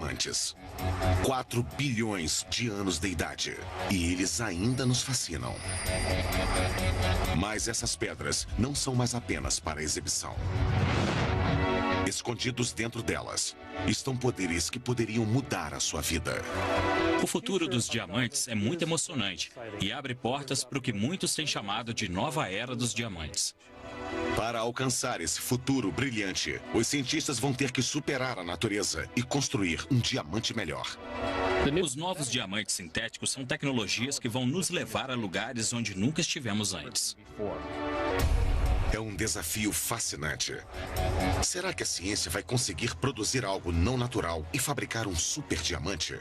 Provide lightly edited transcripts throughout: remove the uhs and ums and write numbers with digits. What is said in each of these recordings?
diamantes. 4 bilhões de anos de idade. E eles ainda nos fascinam. Mas essas pedras não são mais apenas para exibição. Escondidos dentro delas estão poderes que poderiam mudar a sua vida. O futuro dos diamantes é muito emocionante e abre portas para o que muitos têm chamado de nova era dos diamantes. Para alcançar esse futuro brilhante, os cientistas vão ter que superar a natureza e construir um diamante melhor. Os novos diamantes sintéticos são tecnologias que vão nos levar a lugares onde nunca estivemos antes. É um desafio fascinante. Será que a ciência vai conseguir produzir algo não natural e fabricar um super diamante?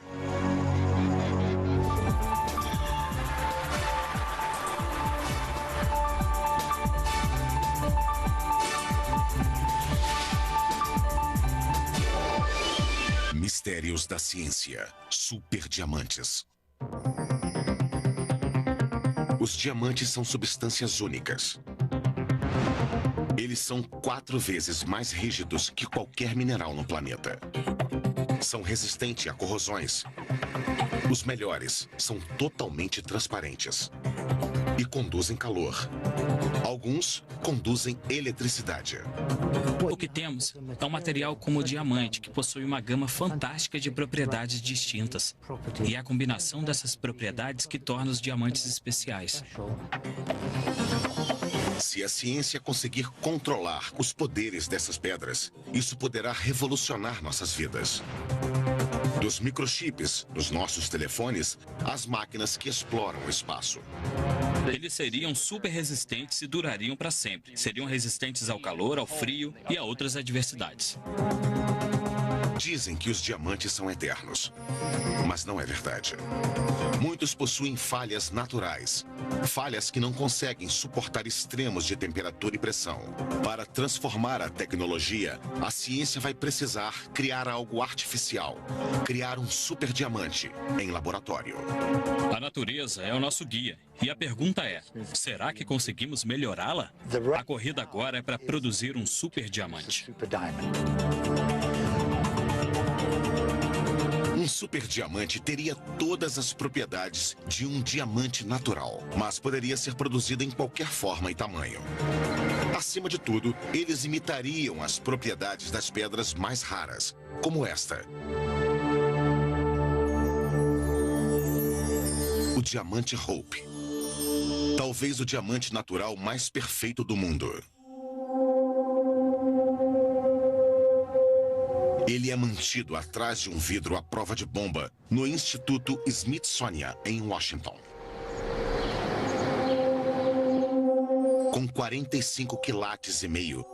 Mistérios da ciência. Super diamantes. Os diamantes são substâncias únicas. Eles são 4 vezes mais rígidos que qualquer mineral no planeta. São resistentes a corrosões. Os melhores são totalmente transparentes e conduzem calor. Alguns conduzem eletricidade. O que temos é um material como o diamante, que possui uma gama fantástica de propriedades distintas. E é a combinação dessas propriedades que torna os diamantes especiais. Se a ciência conseguir controlar os poderes dessas pedras, isso poderá revolucionar nossas vidas. Dos microchips nos nossos telefones, às máquinas que exploram o espaço. Eles seriam super resistentes e durariam para sempre. Seriam resistentes ao calor, ao frio e a outras adversidades. Dizem que os diamantes são eternos, mas não é verdade. Muitos possuem falhas naturais, falhas que não conseguem suportar extremos de temperatura e pressão. Para transformar a tecnologia, a ciência vai precisar criar algo artificial, criar um super diamante em laboratório. A natureza é o nosso guia. E a pergunta é, será que conseguimos melhorá-la? A corrida agora é para produzir um super diamante. Um super diamante teria todas as propriedades de um diamante natural, mas poderia ser produzido em qualquer forma e tamanho. Acima de tudo, eles imitariam as propriedades das pedras mais raras, como esta. O diamante Hope. Talvez o diamante natural mais perfeito do mundo. Ele é mantido atrás de um vidro à prova de bomba no Instituto Smithsonian, em Washington. Com 45 quilates e meio,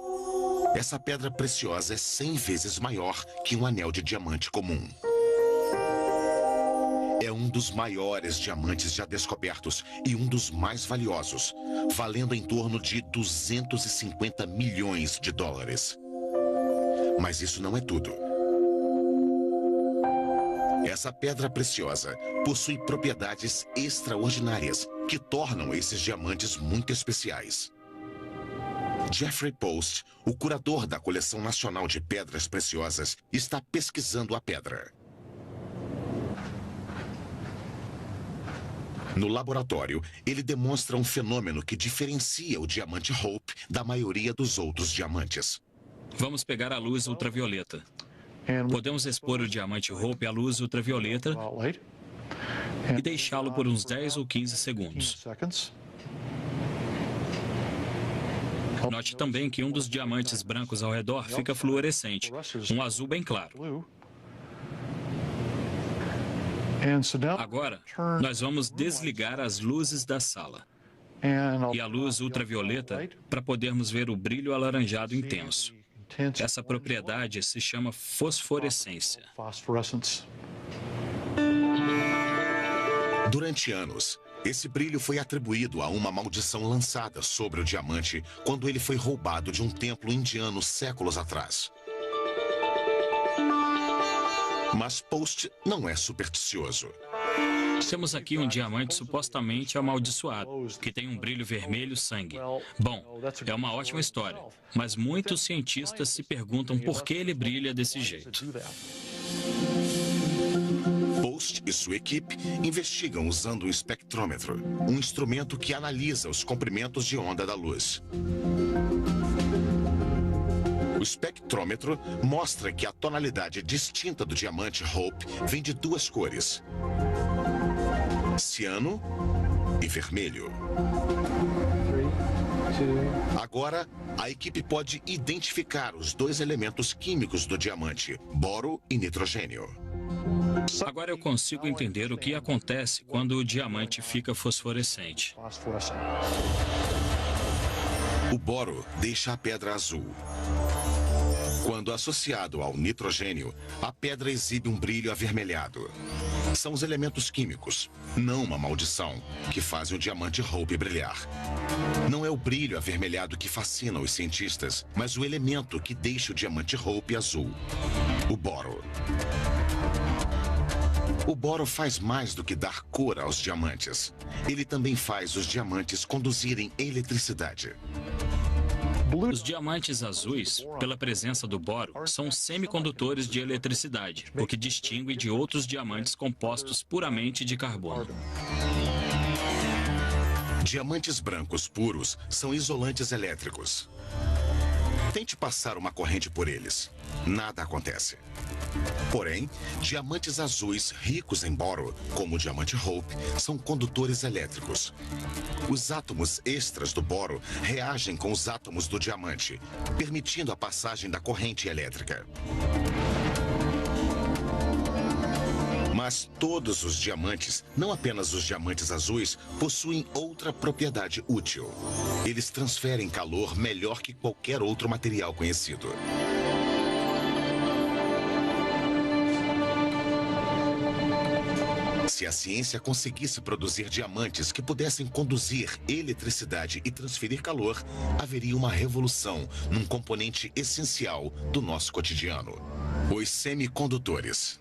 essa pedra preciosa é 100 vezes maior que um anel de diamante comum. É um dos maiores diamantes já descobertos e um dos mais valiosos, valendo em torno de 250 milhões de dólares. Mas isso não é tudo. Essa pedra preciosa possui propriedades extraordinárias que tornam esses diamantes muito especiais. Jeffrey Post, o curador da Coleção Nacional de Pedras Preciosas, está pesquisando a pedra. No laboratório, ele demonstra um fenômeno que diferencia o diamante Hope da maioria dos outros diamantes. Vamos pegar a luz ultravioleta. Podemos expor o diamante Hope à luz ultravioleta e deixá-lo por uns 10 ou 15 segundos. Note também que um dos diamantes brancos ao redor fica fluorescente, um azul bem claro. Agora, nós vamos desligar as luzes da sala e a luz ultravioleta para podermos ver o brilho alaranjado intenso. Essa propriedade se chama fosforescência. Durante anos, esse brilho foi atribuído a uma maldição lançada sobre o diamante quando ele foi roubado de um templo indiano séculos atrás. Mas Post não é supersticioso. Temos aqui um diamante supostamente amaldiçoado, que tem um brilho vermelho sangue. Bom, é uma ótima história, mas muitos cientistas se perguntam por que ele brilha desse jeito. e sua equipe investigam usando um espectrômetro, um instrumento que analisa os comprimentos de onda da luz. O espectrômetro mostra que a tonalidade distinta do diamante Hope vem de duas cores: ciano e vermelho. Agora, a equipe pode identificar os dois elementos químicos do diamante, boro e nitrogênio. Agora eu consigo entender o que acontece quando o diamante fica fosforescente. O boro deixa a pedra azul. Quando associado ao nitrogênio, a pedra exibe um brilho avermelhado. São os elementos químicos, não uma maldição, que fazem o diamante Hope brilhar. Não é o brilho avermelhado que fascina os cientistas, mas o elemento que deixa o diamante Hope azul: o boro. O boro faz mais do que dar cor aos diamantes. Ele também faz os diamantes conduzirem eletricidade. Os diamantes azuis, pela presença do boro, são semicondutores de eletricidade, o que distingue de outros diamantes compostos puramente de carbono. Diamantes brancos puros são isolantes elétricos. Tente passar uma corrente por eles. Nada acontece. Porém, diamantes azuis ricos em boro, como o diamante Hope, são condutores elétricos. Os átomos extras do boro reagem com os átomos do diamante, permitindo a passagem da corrente elétrica. Mas todos os diamantes, não apenas os diamantes azuis, possuem outra propriedade útil. Eles transferem calor melhor que qualquer outro material conhecido. Se a ciência conseguisse produzir diamantes que pudessem conduzir eletricidade e transferir calor, haveria uma revolução num componente essencial do nosso cotidiano: os semicondutores.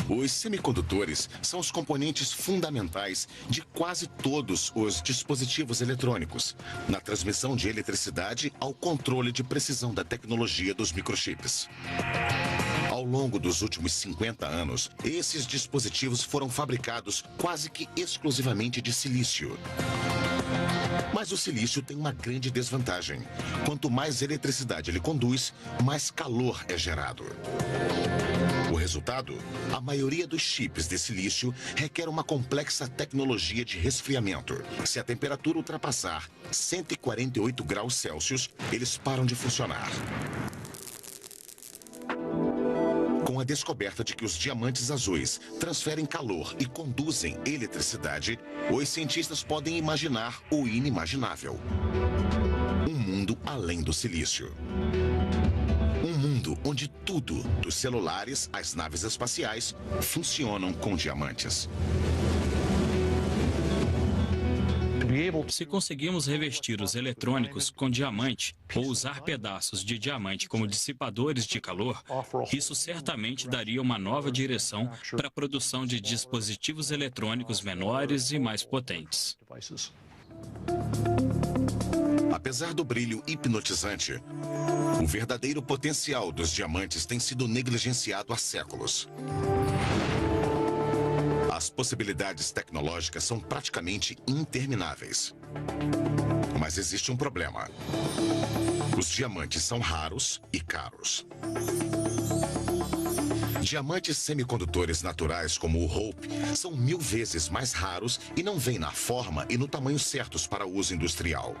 Os semicondutores são os componentes fundamentais de quase todos os dispositivos eletrônicos, na transmissão de eletricidade ao controle de precisão da tecnologia dos microchips. Ao longo dos últimos 50 anos, esses dispositivos foram fabricados quase que exclusivamente de silício. Mas o silício tem uma grande desvantagem. Quanto mais eletricidade ele conduz, mais calor é gerado. O resultado? A maioria dos chips de silício requer uma complexa tecnologia de resfriamento. Se a temperatura ultrapassar 148 graus Celsius, eles param de funcionar. Com a descoberta de que os diamantes azuis transferem calor e conduzem eletricidade, os cientistas podem imaginar o inimaginável: um mundo além do silício. Um mundo onde tudo, dos celulares às naves espaciais, funcionam com diamantes. Se conseguirmos revestir os eletrônicos com diamante ou usar pedaços de diamante como dissipadores de calor, isso certamente daria uma nova direção para a produção de dispositivos eletrônicos menores e mais potentes. Apesar do brilho hipnotizante, o verdadeiro potencial dos diamantes tem sido negligenciado há séculos. As possibilidades tecnológicas são praticamente intermináveis. Mas existe um problema. Os diamantes são raros e caros. Diamantes semicondutores naturais como o Hope são 1000 vezes mais raros e não vêm na forma e no tamanho certos para uso industrial.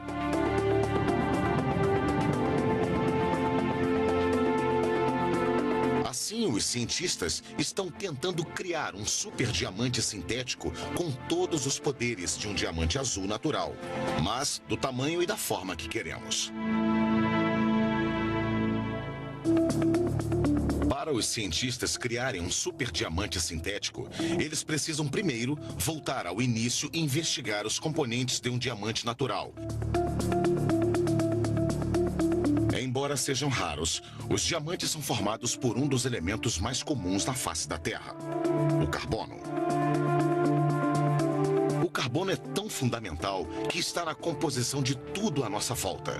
Assim, os cientistas estão tentando criar um super diamante sintético com todos os poderes de um diamante azul natural, mas do tamanho e da forma que queremos. Para os cientistas criarem um super diamante sintético, eles precisam primeiro voltar ao início e investigar os componentes de um diamante natural. Embora sejam raros, os diamantes são formados por um dos elementos mais comuns na face da Terra: o carbono. O carbono é tão fundamental que está na composição de tudo à nossa volta.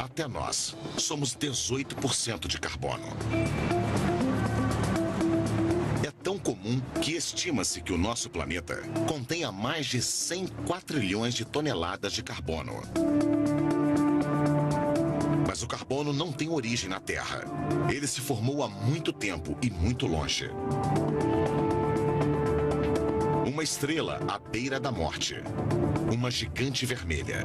A até nós, somos 18% de carbono. É tão comum que estima-se que o nosso planeta contenha mais de 100 quatrilhões de toneladas de carbono. Mas o carbono não tem origem na Terra. Ele se formou há muito tempo e muito longe. Uma estrela à beira da morte. Uma gigante vermelha.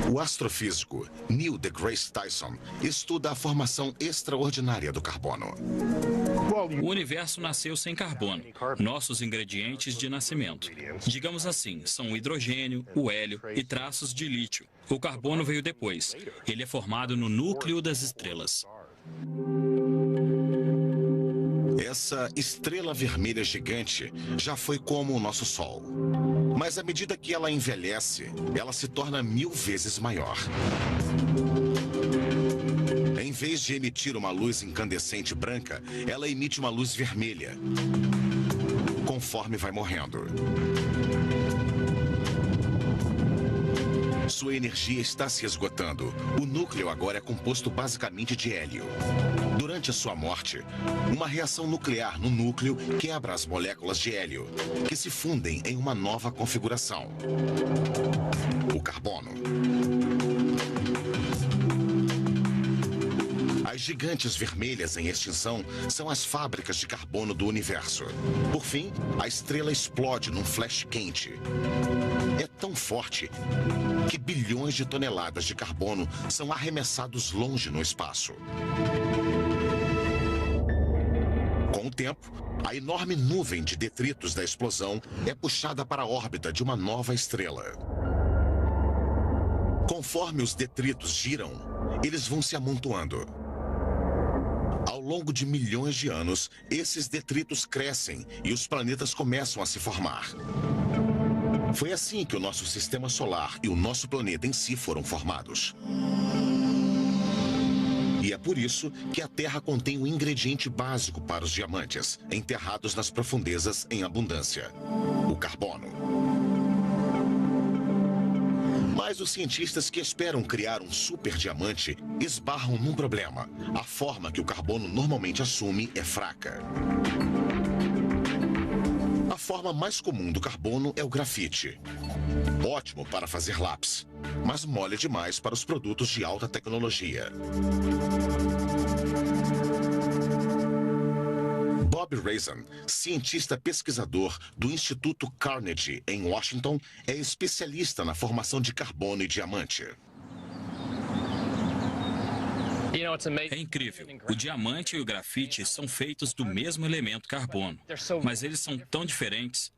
O astrofísico Neil deGrasse Tyson estuda a formação extraordinária do carbono. O universo nasceu sem carbono, nossos ingredientes de nascimento. Digamos assim, são o hidrogênio, o hélio e traços de lítio. O carbono veio depois. Ele é formado no núcleo das estrelas. Essa estrela vermelha gigante já foi como o nosso Sol. Mas à medida que ela envelhece, ela se torna 1000 vezes maior. Em vez de emitir uma luz incandescente branca, ela emite uma luz vermelha, conforme vai morrendo. Sua energia está se esgotando. O núcleo agora é composto basicamente de hélio. Durante a sua morte, uma reação nuclear no núcleo quebra as moléculas de hélio, que se fundem em uma nova configuração: o carbono. As gigantes vermelhas em extinção são as fábricas de carbono do universo. Por fim, a estrela explode num flash quente. É tão forte que bilhões de toneladas de carbono são arremessados longe no espaço. Com o tempo, a enorme nuvem de detritos da explosão é puxada para a órbita de uma nova estrela. Conforme os detritos giram, eles vão se amontoando. Ao longo de milhões de anos, esses detritos crescem e os planetas começam a se formar. Foi assim que o nosso sistema solar e o nosso planeta em si foram formados. E é por isso que a Terra contém o ingrediente básico para os diamantes, enterrados nas profundezas em abundância: o carbono. Mas os cientistas que esperam criar um super diamante esbarram num problema: a forma que o carbono normalmente assume é fraca. A forma mais comum do carbono é o grafite. Ótimo para fazer lápis, mas mole demais para os produtos de alta tecnologia. Bob Razan, cientista pesquisador do Instituto Carnegie, em Washington, é especialista na formação de carbono e diamante. É incrível. O diamante e o grafite são feitos do mesmo elemento carbono, mas eles são tão diferentes.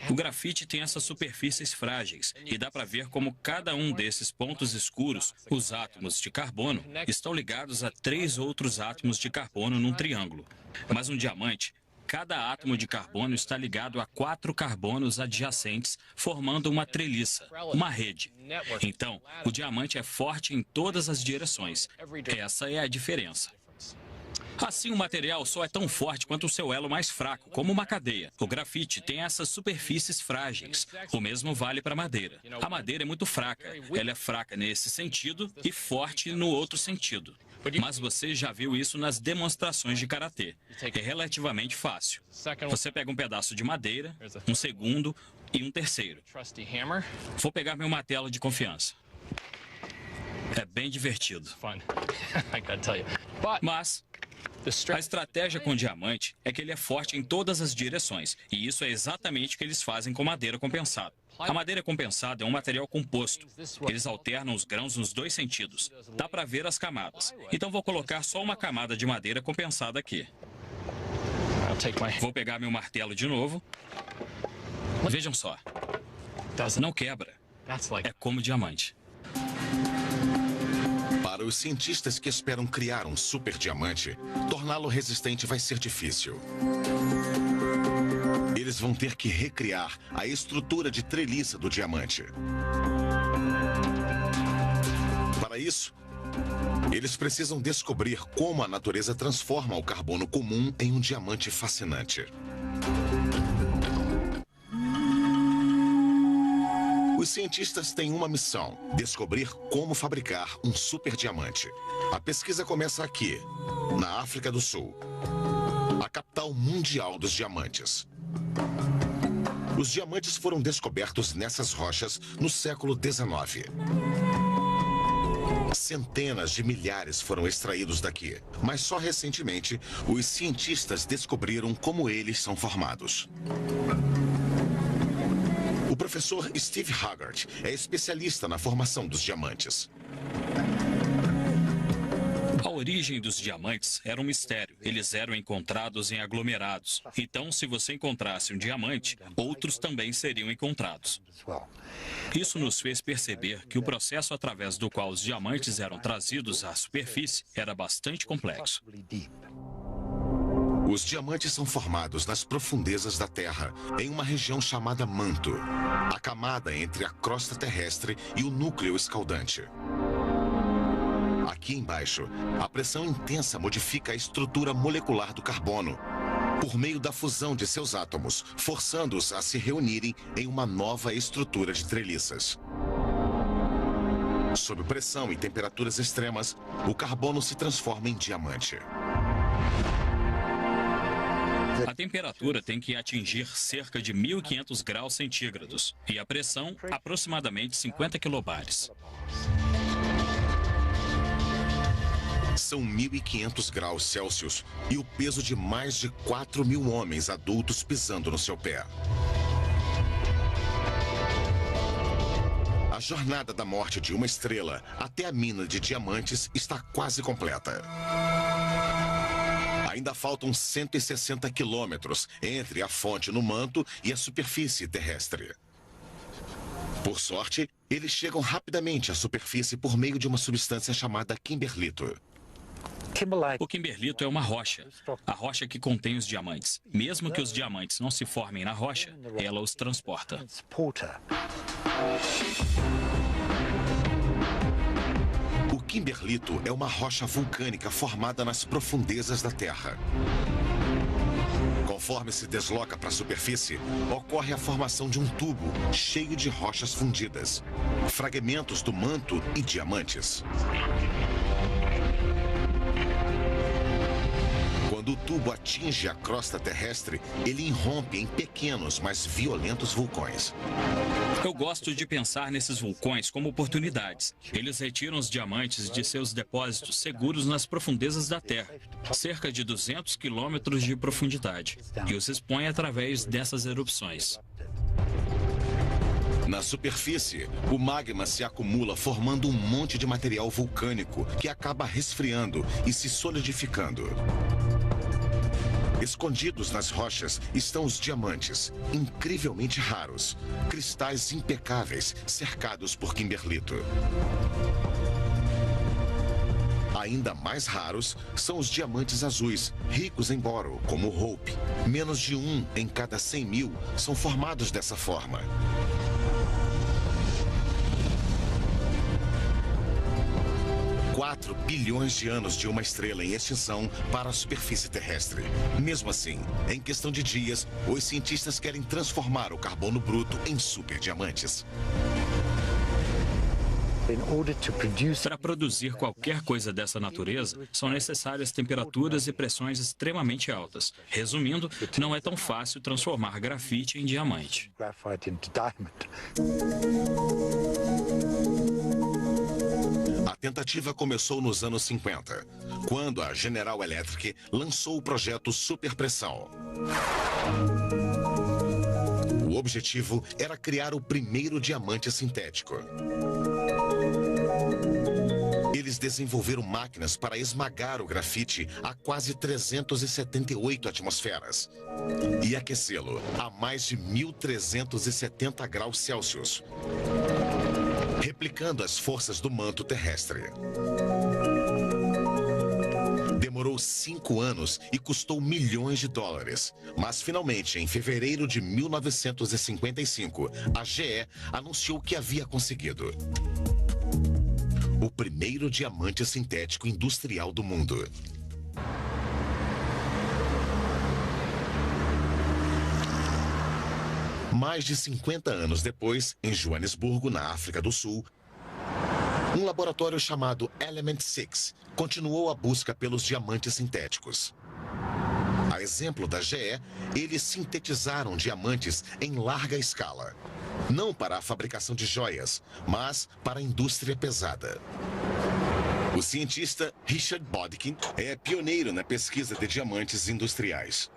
O grafite tem essas superfícies frágeis e dá para ver como cada um desses pontos escuros, os átomos de carbono, estão ligados a 3 outros átomos de carbono num triângulo. Mas um diamante, cada átomo de carbono está ligado a 4 carbonos adjacentes, formando uma treliça, uma rede. Então, o diamante é forte em todas as direções. Essa é a diferença. Assim, o material só é tão forte quanto o seu elo mais fraco, como uma cadeia. O grafite tem essas superfícies frágeis. O mesmo vale para a madeira. A madeira é muito fraca. Ela é fraca nesse sentido e forte no outro sentido. Mas você já viu isso nas demonstrações de karatê. É relativamente fácil. Você pega um pedaço de madeira, um segundo e um terceiro. Vou pegar meu martelo de confiança. É bem divertido. Mas a estratégia com o diamante é que ele é forte em todas as direções. E isso é exatamente o que eles fazem com madeira compensada. A madeira compensada é um material composto. Eles alternam os grãos nos 2 sentidos. Dá para ver as camadas. Então vou colocar só uma camada de madeira compensada aqui. Vou pegar meu martelo de novo. Vejam só. Não quebra. É como diamante. Para os cientistas que esperam criar um super diamante, torná-lo resistente vai ser difícil. Eles vão ter que recriar a estrutura de treliça do diamante. Para isso, eles precisam descobrir como a natureza transforma o carbono comum em um diamante fascinante. Os cientistas têm uma missão: descobrir como fabricar um superdiamante. A pesquisa começa aqui, na África do Sul, a capital mundial dos diamantes. Os diamantes foram descobertos nessas rochas no século XIX. Centenas de milhares foram extraídos daqui, mas só recentemente os cientistas descobriram como eles são formados. O professor Steve Haggard é especialista na formação dos diamantes. A origem dos diamantes era um mistério. Eles eram encontrados em aglomerados. Então, se você encontrasse um diamante, outros também seriam encontrados. Isso nos fez perceber que o processo através do qual os diamantes eram trazidos à superfície era bastante complexo. Os diamantes são formados nas profundezas da Terra, em uma região chamada manto, a camada entre a crosta terrestre e o núcleo escaldante. Aqui embaixo, a pressão intensa modifica a estrutura molecular do carbono, por meio da fusão de seus átomos, forçando-os a se reunirem em uma nova estrutura de treliças. Sob pressão e temperaturas extremas, o carbono se transforma em diamante. A temperatura tem que atingir cerca de 1.500 graus centígrados e a pressão aproximadamente 50 quilobares. São 1.500 graus Celsius e o peso de mais de 4.000 homens adultos pisando no seu pé. A jornada da morte de uma estrela até a mina de diamantes está quase completa. Ainda faltam 160 quilômetros entre a fonte no manto e a superfície terrestre. Por sorte, eles chegam rapidamente à superfície por meio de uma substância chamada kimberlito. O kimberlito é uma rocha, a rocha que contém os diamantes. Mesmo que os diamantes não se formem na rocha, ela os transporta. O kimberlito é uma rocha vulcânica formada nas profundezas da Terra. Conforme se desloca para a superfície, ocorre a formação de um tubo cheio de rochas fundidas, fragmentos do manto e diamantes. Quando o tubo atinge a crosta terrestre, ele irrompe em pequenos, mas violentos vulcões. Eu gosto de pensar nesses vulcões como oportunidades. Eles retiram os diamantes de seus depósitos seguros nas profundezas da Terra, cerca de 200 quilômetros de profundidade, e os expõem através dessas erupções. Na superfície, o magma se acumula formando um monte de material vulcânico que acaba resfriando e se solidificando. Escondidos nas rochas estão os diamantes, incrivelmente raros, cristais impecáveis cercados por kimberlito. Ainda mais raros são os diamantes azuis, ricos em boro, como o Hope. Menos de 1 em cada 100.000 são formados dessa forma. $4 bilhões de anos de uma estrela em extinção para a superfície terrestre. Mesmo assim, em questão de dias, os cientistas querem transformar o carbono bruto em superdiamantes. Para produzir qualquer coisa dessa natureza, são necessárias temperaturas e pressões extremamente altas. Resumindo, não é tão fácil transformar grafite em diamante. A tentativa começou nos anos 50, quando a General Electric lançou o projeto Superpressão. O objetivo era criar o primeiro diamante sintético. Eles desenvolveram máquinas para esmagar o grafite a quase 378 atmosferas e aquecê-lo a mais de 1.370 graus Celsius, replicando as forças do manto terrestre. Demorou 5 anos e custou milhões de dólares. Mas, finalmente, em fevereiro de 1955, a GE anunciou que havia conseguido o primeiro diamante sintético industrial do mundo. Mais de 50 anos depois, em Joanesburgo, na África do Sul, um laboratório chamado Element 6 continuou a busca pelos diamantes sintéticos. A exemplo da GE, eles sintetizaram diamantes em larga escala. Não para a fabricação de joias, mas para a indústria pesada. O cientista Richard Bodkin é pioneiro na pesquisa de diamantes industriais.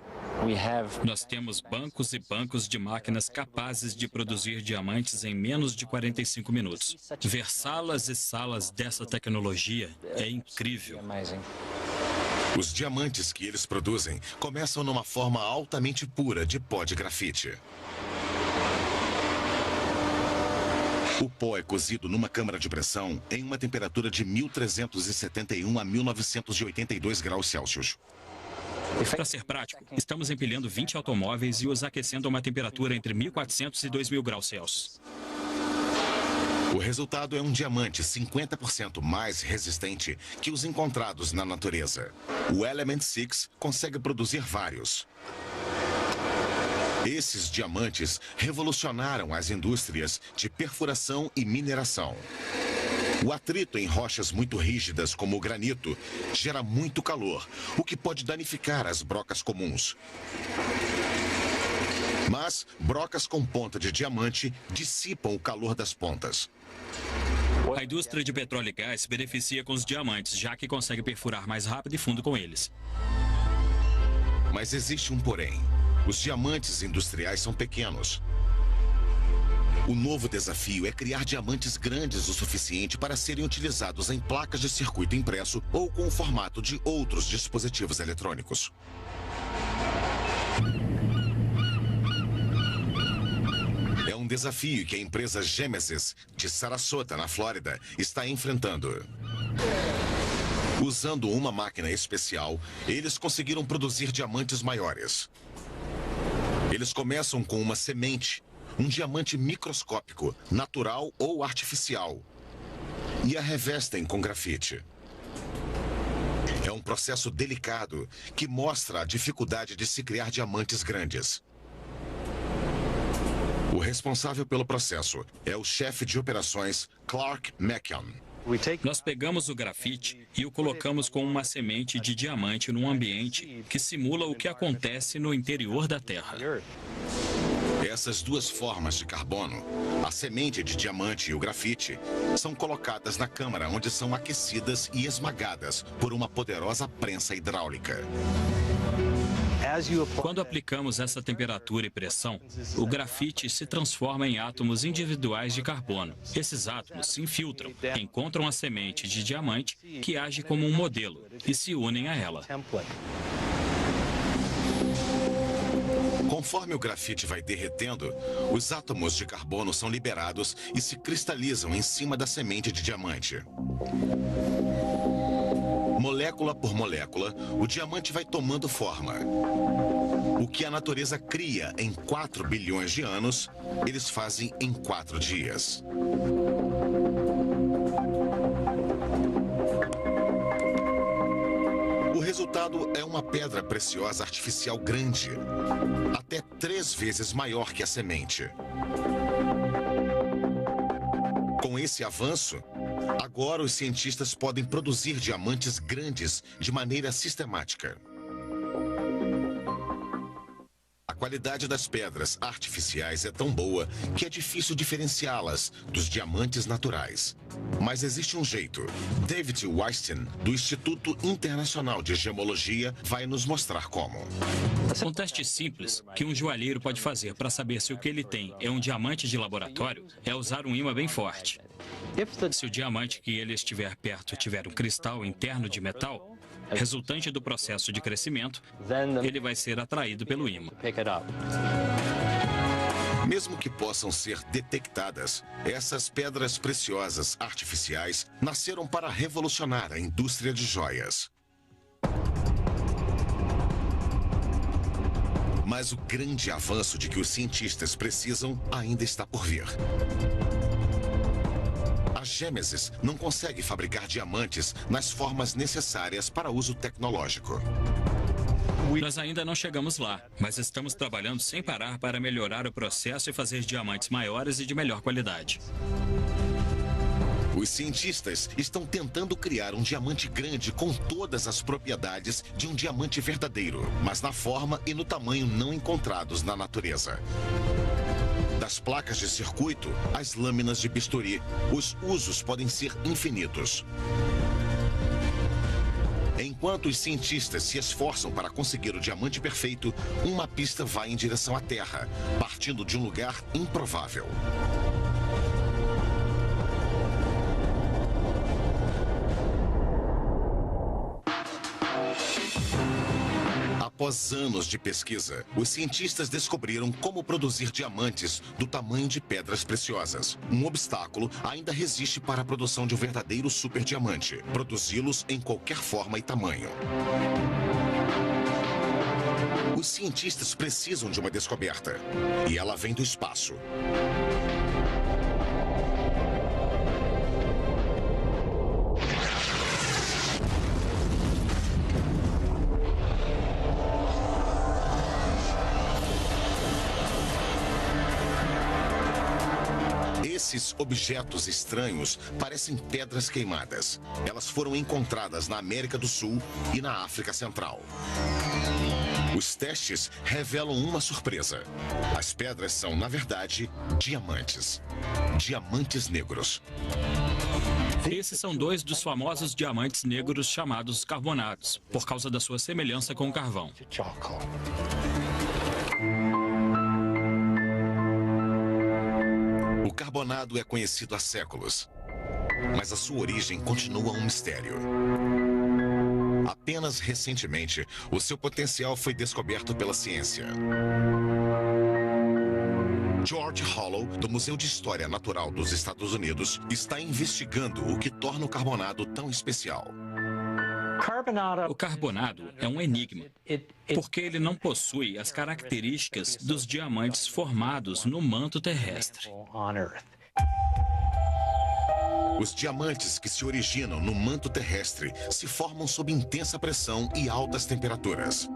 Nós temos bancos e bancos de máquinas capazes de produzir diamantes em menos de 45 minutos. Ver salas e salas dessa tecnologia é incrível. Os diamantes que eles produzem começam numa forma altamente pura de pó de grafite. O pó é cozido numa câmara de pressão em uma temperatura de 1371 a 1982 graus Celsius. Para ser prático, estamos empilhando 20 automóveis e os aquecendo a uma temperatura entre 1400 e 2000 graus Celsius. O resultado é um diamante 50% mais resistente que os encontrados na natureza. O Element 6 consegue produzir vários. Esses diamantes revolucionaram as indústrias de perfuração e mineração. O atrito em rochas muito rígidas, como o granito, gera muito calor, o que pode danificar as brocas comuns. Mas brocas com ponta de diamante dissipam o calor das pontas. A indústria de petróleo e gás se beneficia com os diamantes, já que consegue perfurar mais rápido e fundo com eles. Mas existe um porém. Os diamantes industriais são pequenos. O novo desafio é criar diamantes grandes o suficiente para serem utilizados em placas de circuito impresso ou com o formato de outros dispositivos eletrônicos. É um desafio que a empresa Gemesis, de Sarasota, na Flórida, está enfrentando. Usando uma máquina especial, eles conseguiram produzir diamantes maiores. Eles começam com uma semente, um diamante microscópico, natural ou artificial, e a revestem com grafite. É um processo delicado que mostra a dificuldade de se criar diamantes grandes. O responsável pelo processo é o chefe de operações Clark McKeon. Nós pegamos o grafite e o colocamos com uma semente de diamante num ambiente que simula o que acontece no interior da Terra. Essas duas formas de carbono, a semente de diamante e o grafite, são colocadas na câmara onde são aquecidas e esmagadas por uma poderosa prensa hidráulica. Quando aplicamos essa temperatura e pressão, o grafite se transforma em átomos individuais de carbono. Esses átomos se infiltram, encontram a semente de diamante, que age como um modelo, e se unem a ela. Conforme o grafite vai derretendo, os átomos de carbono são liberados e se cristalizam em cima da semente de diamante. Molécula por molécula, o diamante vai tomando forma. O que a natureza cria em 4 bilhões de anos, eles fazem em 4 dias. O resultado é uma pedra preciosa artificial grande, até 3 vezes maior que a semente. Com esse avanço, agora os cientistas podem produzir diamantes grandes de maneira sistemática. A qualidade das pedras artificiais é tão boa que é difícil diferenciá-las dos diamantes naturais. Mas existe um jeito. David Weinstein, do Instituto Internacional de Gemologia, vai nos mostrar como. Um teste simples que um joalheiro pode fazer para saber se o que ele tem é um diamante de laboratório é usar um ímã bem forte. Se o diamante que ele estiver perto tiver um cristal interno de metal, resultante do processo de crescimento, ele vai ser atraído pelo ímã. Mesmo que possam ser detectadas, essas pedras preciosas artificiais nasceram para revolucionar a indústria de joias. Mas o grande avanço de que os cientistas precisam ainda está por vir. A Gemesis não consegue fabricar diamantes nas formas necessárias para uso tecnológico. Nós ainda não chegamos lá, mas estamos trabalhando sem parar para melhorar o processo e fazer diamantes maiores e de melhor qualidade. Os cientistas estão tentando criar um diamante grande com todas as propriedades de um diamante verdadeiro, mas na forma e no tamanho não encontrados na natureza. Das placas de circuito às lâminas de bisturi, os usos podem ser infinitos. Enquanto os cientistas se esforçam para conseguir o diamante perfeito, uma pista vai em direção à Terra, partindo de um lugar improvável. Após anos de pesquisa, os cientistas descobriram como produzir diamantes do tamanho de pedras preciosas. Um obstáculo ainda resiste para a produção de um verdadeiro superdiamante: produzi-los em qualquer forma e tamanho. Os cientistas precisam de uma descoberta, e ela vem do espaço. Esses objetos estranhos parecem pedras queimadas. Elas foram encontradas na América do Sul e na África Central. Os testes revelam uma surpresa. As pedras são, na verdade, diamantes. Diamantes negros. Esses são dois dos famosos diamantes negros chamados carbonados, por causa da sua semelhança com o carvão. O carbonado é conhecido há séculos, mas a sua origem continua um mistério. Apenas recentemente, o seu potencial foi descoberto pela ciência. George Hollow, do Museu de História Natural dos Estados Unidos, está investigando o que torna o carbonado tão especial. O carbonado é um enigma, porque ele não possui as características dos diamantes formados no manto terrestre. Os diamantes que se originam no manto terrestre se formam sob intensa pressão e altas temperaturas.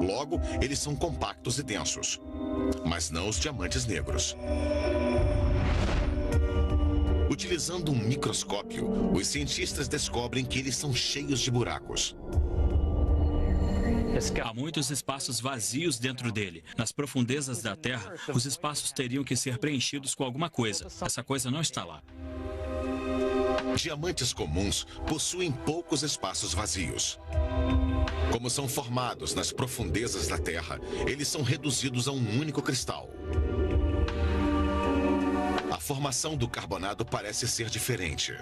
Logo, eles são compactos e densos, mas não os diamantes negros. Utilizando um microscópio, os cientistas descobrem que eles são cheios de buracos. Há muitos espaços vazios dentro dele. Nas profundezas da Terra, os espaços teriam que ser preenchidos com alguma coisa. Essa coisa não está lá. Diamantes comuns possuem poucos espaços vazios. Como são formados nas profundezas da Terra, eles são reduzidos a um único cristal. A formação do carbonado parece ser diferente.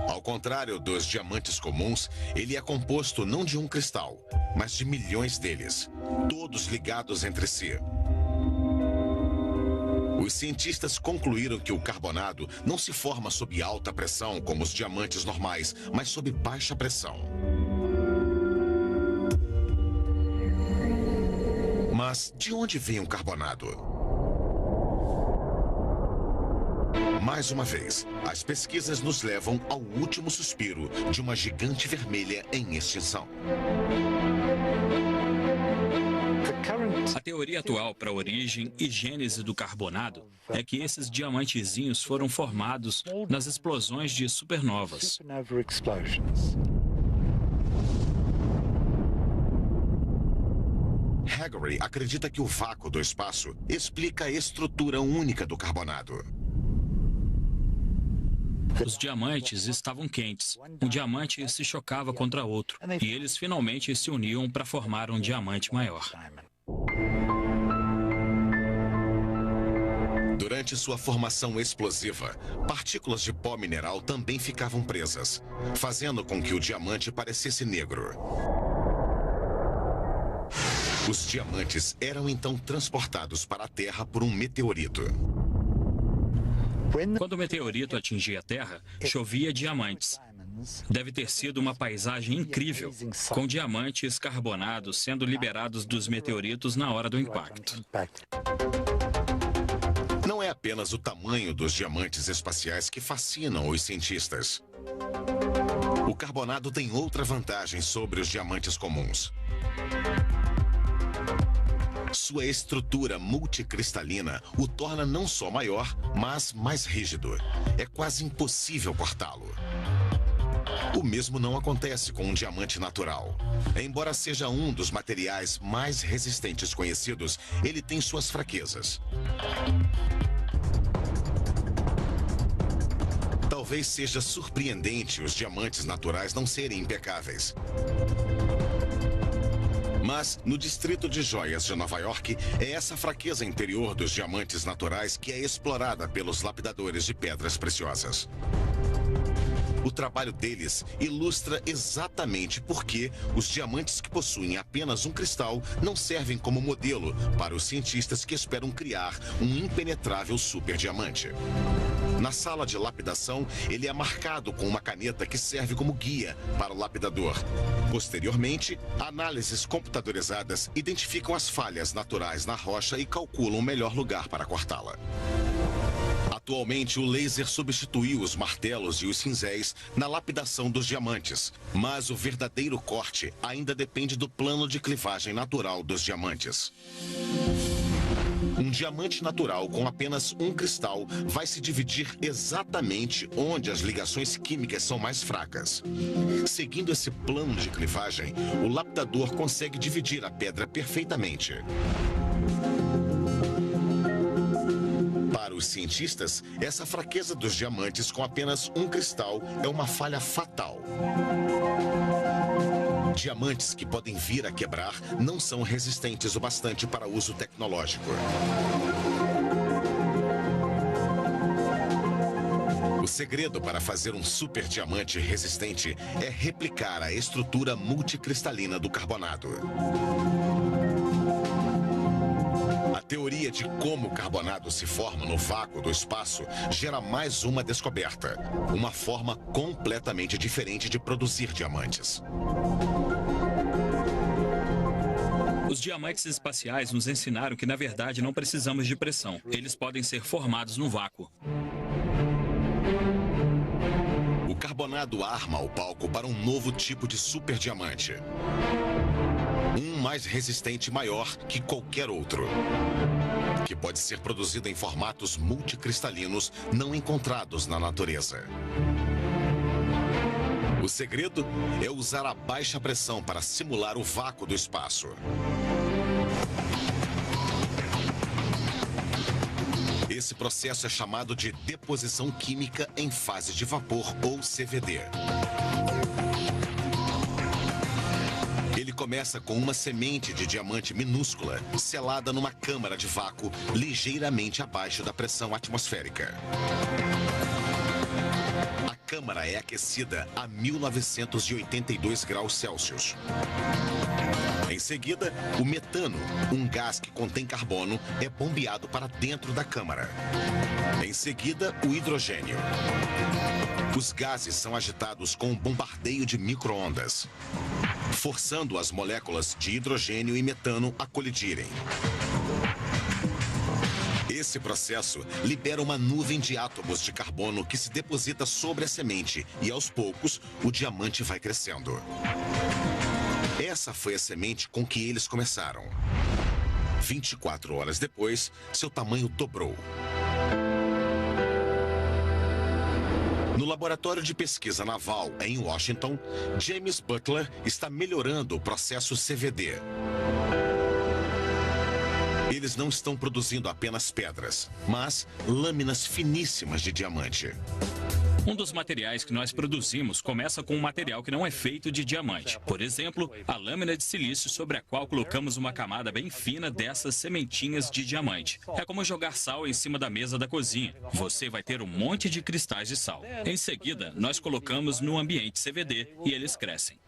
Ao contrário dos diamantes comuns, ele é composto não de um cristal, mas de milhões deles, todos ligados entre si. Os cientistas concluíram que o carbonado não se forma sob alta pressão como os diamantes normais, mas sob baixa pressão. Mas de onde vem o carbonado? Mais uma vez, as pesquisas nos levam ao último suspiro de uma gigante vermelha em extinção. A teoria atual para a origem e gênese do carbonado é que esses diamantezinhos foram formados nas explosões de supernovas. Haggary acredita que o vácuo do espaço explica a estrutura única do carbonado. Os diamantes estavam quentes. Um diamante se chocava contra outro, e eles finalmente se uniam para formar um diamante maior. Durante sua formação explosiva, partículas de pó mineral também ficavam presas, fazendo com que o diamante parecesse negro. Os diamantes eram então transportados para a Terra por um meteorito. Quando o meteorito atingia a Terra, chovia diamantes. Deve ter sido uma paisagem incrível, com diamantes carbonados sendo liberados dos meteoritos na hora do impacto. Não é apenas o tamanho dos diamantes espaciais que fascinam os cientistas. O carbonado tem outra vantagem sobre os diamantes comuns. Sua estrutura multicristalina o torna não só maior, mas mais rígido. É quase impossível cortá-lo. O mesmo não acontece com um diamante natural. Embora seja um dos materiais mais resistentes conhecidos, ele tem suas fraquezas. Talvez seja surpreendente os diamantes naturais não serem impecáveis. Mas, no distrito de joias de Nova York, é essa fraqueza interior dos diamantes naturais que é explorada pelos lapidadores de pedras preciosas. O trabalho deles ilustra exatamente por que os diamantes que possuem apenas um cristal não servem como modelo para os cientistas que esperam criar um impenetrável superdiamante. Na sala de lapidação, ele é marcado com uma caneta que serve como guia para o lapidador. Posteriormente, análises computadorizadas identificam as falhas naturais na rocha e calculam o melhor lugar para cortá-la. Atualmente, o laser substituiu os martelos e os cinzéis na lapidação dos diamantes, mas o verdadeiro corte ainda depende do plano de clivagem natural dos diamantes. Um diamante natural com apenas um cristal vai se dividir exatamente onde as ligações químicas são mais fracas. Seguindo esse plano de clivagem, o lapidador consegue dividir a pedra perfeitamente. Para os cientistas, essa fraqueza dos diamantes com apenas um cristal é uma falha fatal. Diamantes que podem vir a quebrar não são resistentes o bastante para uso tecnológico. O segredo para fazer um superdiamante resistente é replicar a estrutura multicristalina do carbonado. A teoria de como o carbonado se forma no vácuo do espaço gera mais uma descoberta, uma forma completamente diferente de produzir diamantes. Os diamantes espaciais nos ensinaram que, na verdade, não precisamos de pressão. Eles podem ser formados no vácuo. O carbonado arma o palco para um novo tipo de superdiamante. Um mais resistente e maior que qualquer outro. Que pode ser produzido em formatos multicristalinos não encontrados na natureza. O segredo é usar a baixa pressão para simular o vácuo do espaço. Esse processo é chamado de deposição química em fase de vapor, ou CVD. Ele começa com uma semente de diamante minúscula, selada numa câmara de vácuo ligeiramente abaixo da pressão atmosférica. A câmara é aquecida a 1982 graus Celsius. Em seguida, o metano, um gás que contém carbono, é bombeado para dentro da câmara. Em seguida, o hidrogênio. Os gases são agitados com um bombardeio de micro-ondas, forçando as moléculas de hidrogênio e metano a colidirem. Esse processo libera uma nuvem de átomos de carbono que se deposita sobre a semente e, aos poucos, o diamante vai crescendo. Essa foi a semente com que eles começaram. 24 horas depois, seu tamanho dobrou. No laboratório de pesquisa naval em Washington, James Butler está melhorando o processo CVD. Eles não estão produzindo apenas pedras, mas lâminas finíssimas de diamante. Um dos materiais que nós produzimos começa com um material que não é feito de diamante. Por exemplo, a lâmina de silício sobre a qual colocamos uma camada bem fina dessas sementinhas de diamante. É como jogar sal em cima da mesa da cozinha. Você vai ter um monte de cristais de sal. Em seguida, nós colocamos no ambiente CVD e eles crescem.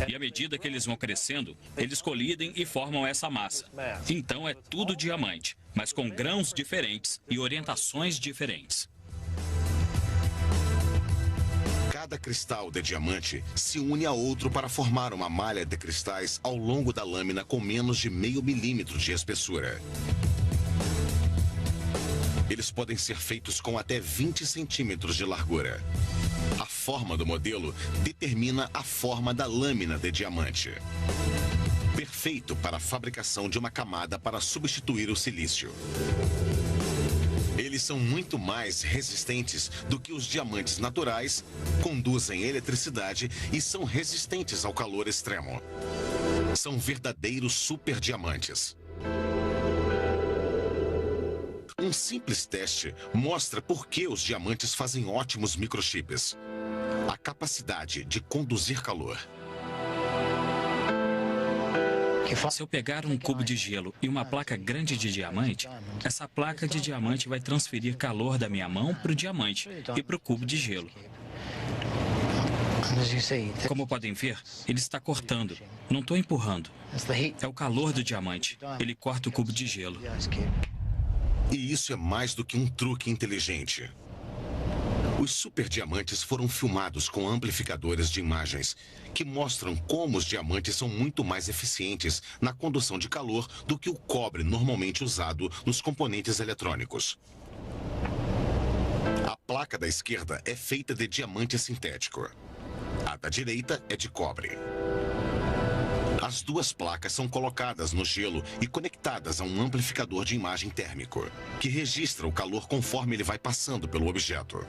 E à medida que eles vão crescendo, eles colidem e formam essa massa. Então é tudo diamante, mas com grãos diferentes e orientações diferentes. Cada cristal de diamante se une a outro para formar uma malha de cristais ao longo da lâmina com menos de 0,5 milímetro de espessura. Eles Eles podem ser feitos com até 20 centímetros de largura. A forma do modelo determina a forma da lâmina de diamante. Perfeito para a fabricação de uma camada para substituir o silício. Eles são muito mais resistentes do que os diamantes naturais, conduzem eletricidade e são resistentes ao calor extremo. São verdadeiros superdiamantes. Um simples teste mostra por que os diamantes fazem ótimos microchips. A capacidade de conduzir calor. Se eu pegar um cubo de gelo e uma placa grande de diamante, essa placa de diamante vai transferir calor da minha mão para o diamante e para o cubo de gelo. Como podem ver, ele está cortando. Não estou empurrando. É o calor do diamante. Ele corta o cubo de gelo. E isso é mais do que um truque inteligente. Os superdiamantes foram filmados com amplificadores de imagens que mostram como os diamantes são muito mais eficientes na condução de calor do que o cobre normalmente usado nos componentes eletrônicos. A placa da esquerda é feita de diamante sintético. A da direita é de cobre. As duas placas são colocadas no gelo e conectadas a um amplificador de imagem térmico, que registra o calor conforme ele vai passando pelo objeto.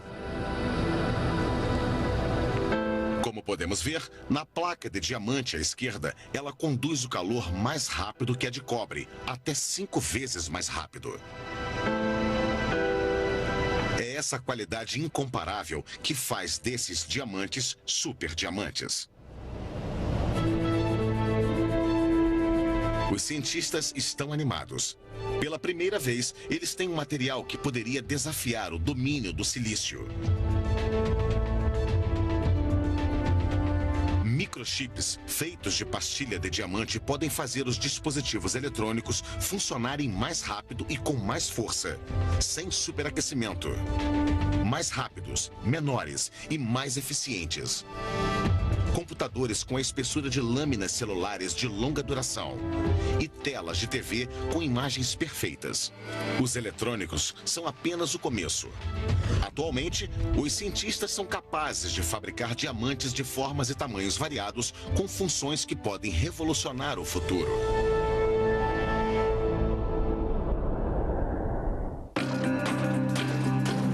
Como podemos ver, na placa de diamante à esquerda, ela conduz o calor mais rápido que a de cobre, até 5 vezes mais rápido. É essa qualidade incomparável que faz desses diamantes superdiamantes. Os cientistas estão animados. Pela primeira vez, eles têm um material que poderia desafiar o domínio do silício. Microchips feitos de pastilha de diamante podem fazer os dispositivos eletrônicos funcionarem mais rápido e com mais força, sem superaquecimento. Mais rápidos, menores e mais eficientes. Computadores com a espessura de lâminas celulares de longa duração e telas de TV com imagens perfeitas. Os eletrônicos são apenas o começo. Atualmente, os cientistas são capazes de fabricar diamantes de formas e tamanhos variados com funções que podem revolucionar o futuro.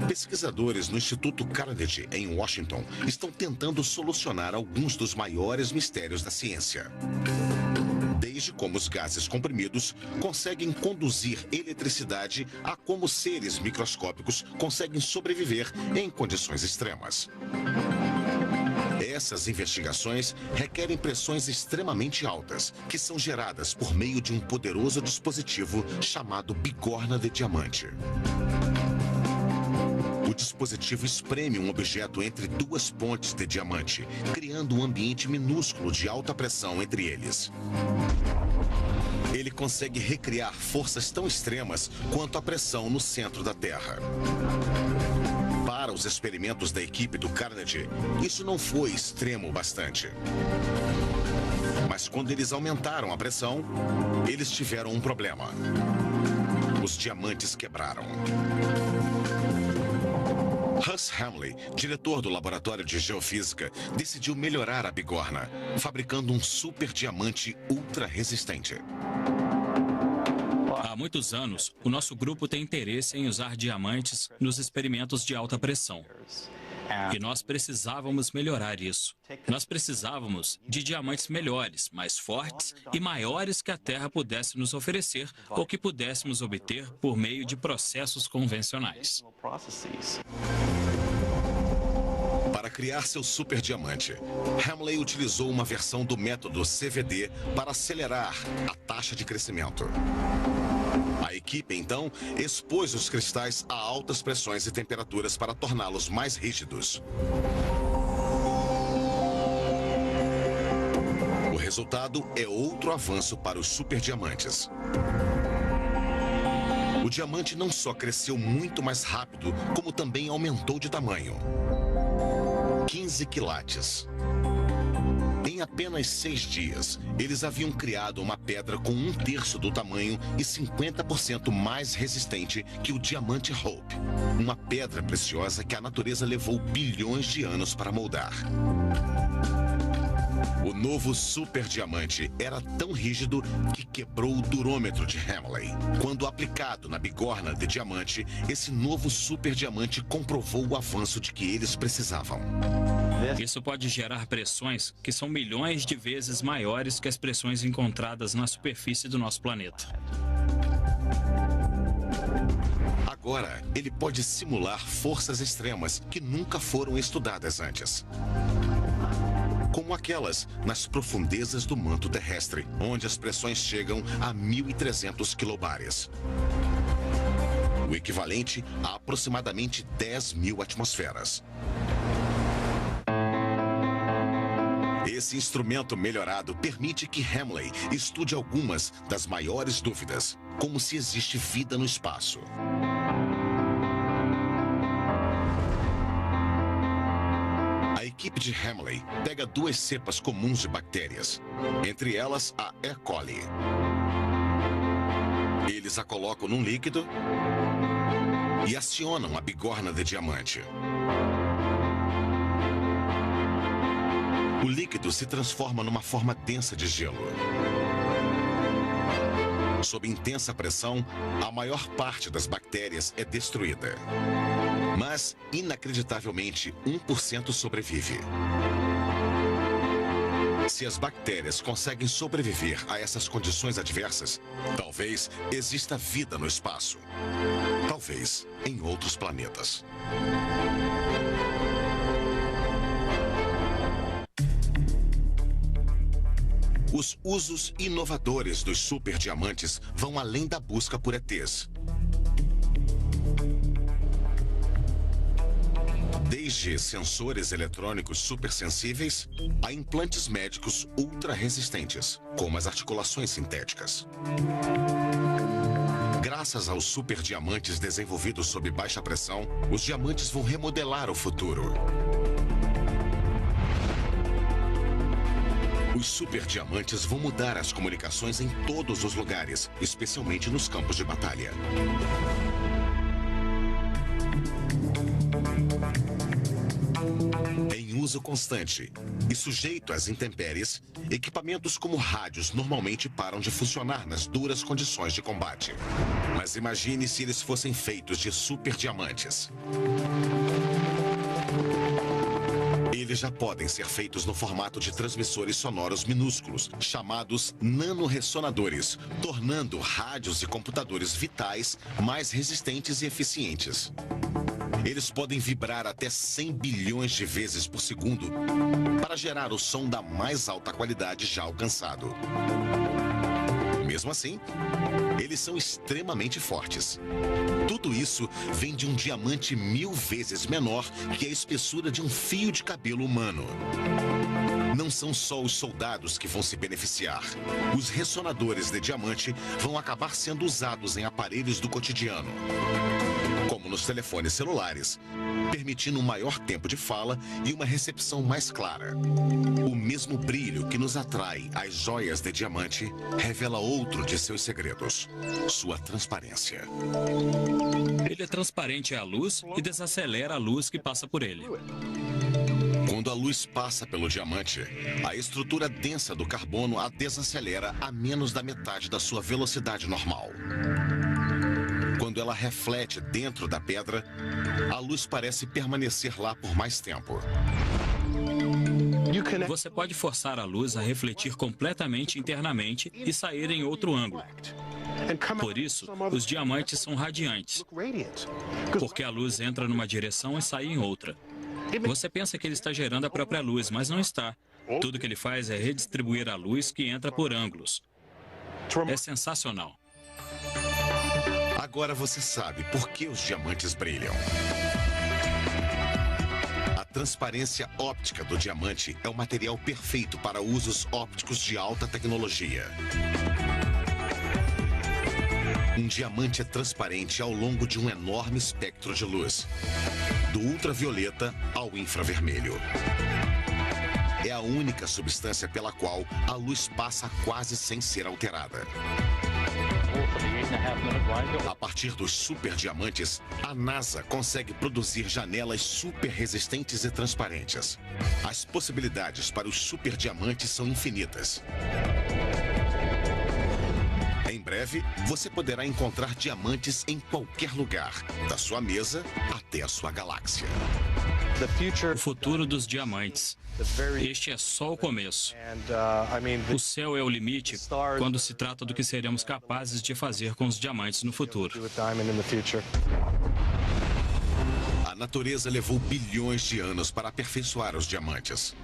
Pesquisadores no Instituto Carnegie, em Washington, estão tentando solucionar alguns dos maiores mistérios da ciência. Desde como os gases comprimidos conseguem conduzir eletricidade a como seres microscópicos conseguem sobreviver em condições extremas. Essas investigações requerem pressões extremamente altas, que são geradas por meio de um poderoso dispositivo chamado bigorna de diamante. O dispositivo espreme um objeto entre duas pontes de diamante, criando um ambiente minúsculo de alta pressão entre eles. Ele consegue recriar forças tão extremas quanto a pressão no centro da Terra. Para os experimentos da equipe do Carnegie, isso não foi extremo bastante. Mas quando eles aumentaram a pressão, eles tiveram um problema. Os diamantes quebraram. Huss Hamley, diretor do Laboratório de Geofísica, decidiu melhorar a bigorna, fabricando um superdiamante ultra resistente. Há muitos anos, o nosso grupo tem interesse em usar diamantes nos experimentos de alta pressão. E nós precisávamos melhorar isso. Nós precisávamos de diamantes melhores, mais fortes e maiores que a Terra pudesse nos oferecer ou que pudéssemos obter por meio de processos convencionais. Para criar seu superdiamante, Hamley utilizou uma versão do método CVD para acelerar a taxa de crescimento. A equipe, então, expôs os cristais a altas pressões e temperaturas para torná-los mais rígidos. O resultado é outro avanço para os superdiamantes. O diamante não só cresceu muito mais rápido, como também aumentou de tamanho. 15 quilates. Em Em apenas 6 dias, eles haviam criado uma pedra com 1/3 do tamanho e 50% mais resistente que o diamante Hope. Uma pedra preciosa que a natureza levou bilhões de anos para moldar. O novo super diamante era tão rígido que quebrou o durômetro de Hamley. Quando aplicado na bigorna de diamante, esse novo super diamante comprovou o avanço de que eles precisavam. Isso pode gerar pressões que são milhões de vezes maiores que as pressões encontradas na superfície do nosso planeta. Agora, ele pode simular forças extremas que nunca foram estudadas antes. Como aquelas nas profundezas do manto terrestre, onde as pressões chegam a 1.300 quilobares. O equivalente a aproximadamente 10.000 atmosferas. Esse instrumento melhorado permite que Hamley estude algumas das maiores dúvidas, como se existe vida no espaço. A equipe de Hamley pega 2 cepas comuns de bactérias, entre elas a E. coli. Eles a colocam num líquido e acionam a bigorna de diamante. O líquido se transforma numa forma densa de gelo. Sob intensa pressão, a maior parte das bactérias é destruída. Mas, inacreditavelmente, 1% sobrevive. Se as bactérias conseguem sobreviver a essas condições adversas, talvez exista vida no espaço. Talvez em outros planetas. Os usos inovadores dos superdiamantes vão além da busca por ETs. Desde sensores eletrônicos supersensíveis a implantes médicos ultra resistentes, como as articulações sintéticas. Graças aos superdiamantes desenvolvidos sob baixa pressão, os diamantes vão remodelar o futuro. Os superdiamantes vão mudar as comunicações em todos os lugares, especialmente nos campos de batalha. Em uso constante e sujeito às intempéries, equipamentos como rádios normalmente param de funcionar nas duras condições de combate. Mas imagine se eles fossem feitos de superdiamantes. Eles já podem ser feitos no formato de transmissores sonoros minúsculos, chamados nanorressonadores, tornando rádios e computadores vitais mais resistentes e eficientes. Eles podem vibrar até 100 bilhões de vezes por segundo para gerar o som da mais alta qualidade já alcançado. Mesmo assim, eles são extremamente fortes. Tudo isso vem de um diamante 1000 vezes menor que a espessura de um fio de cabelo humano. Não são só os soldados que vão se beneficiar. Os ressonadores de diamante vão acabar sendo usados em aparelhos do cotidiano, como nos telefones celulares, permitindo um maior tempo de fala e uma recepção mais clara. O mesmo brilho que nos atrai às joias de diamante revela outro de seus segredos: sua transparência. Ele é transparente à luz e desacelera a luz que passa por ele. Quando a luz passa pelo diamante, a estrutura densa do carbono a desacelera a menos da metade da sua velocidade normal. Quando ela reflete dentro da pedra, a luz parece permanecer lá por mais tempo. Você pode forçar a luz a refletir completamente internamente e sair em outro ângulo. Por isso, os diamantes são radiantes, porque a luz entra numa direção e sai em outra. Você pensa que ele está gerando a própria luz, mas não está. Tudo que ele faz é redistribuir a luz que entra por ângulos. É sensacional. Agora você sabe por que os diamantes brilham. A transparência óptica do diamante é o material perfeito para usos ópticos de alta tecnologia. Um diamante é transparente ao longo de um enorme espectro de luz, do ultravioleta ao infravermelho. é a única substância pela qual a luz passa quase sem ser alterada. A partir dos superdiamantes, a NASA consegue produzir janelas super resistentes e transparentes. As possibilidades para os superdiamantes são infinitas. Em breve, você poderá encontrar diamantes em qualquer lugar, da sua mesa até a sua galáxia. O futuro dos diamantes. Este é só o começo. O céu é o limite quando se trata do que seremos capazes de fazer com os diamantes no futuro. A natureza levou bilhões de anos para aperfeiçoar os diamantes.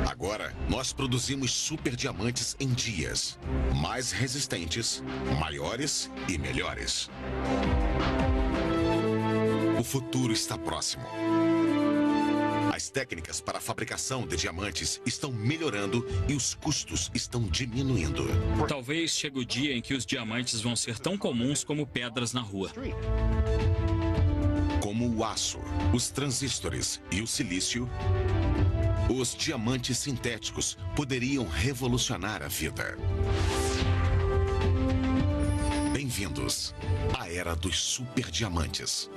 Agora, nós produzimos superdiamantes em dias, mais resistentes, maiores e melhores. O futuro está próximo. As técnicas para a fabricação de diamantes estão melhorando e os custos estão diminuindo. Talvez chegue o dia em que os diamantes vão ser tão comuns como pedras na rua. Como o aço, os transistores e o silício, os diamantes sintéticos poderiam revolucionar a vida. Bem-vindos à era dos superdiamantes.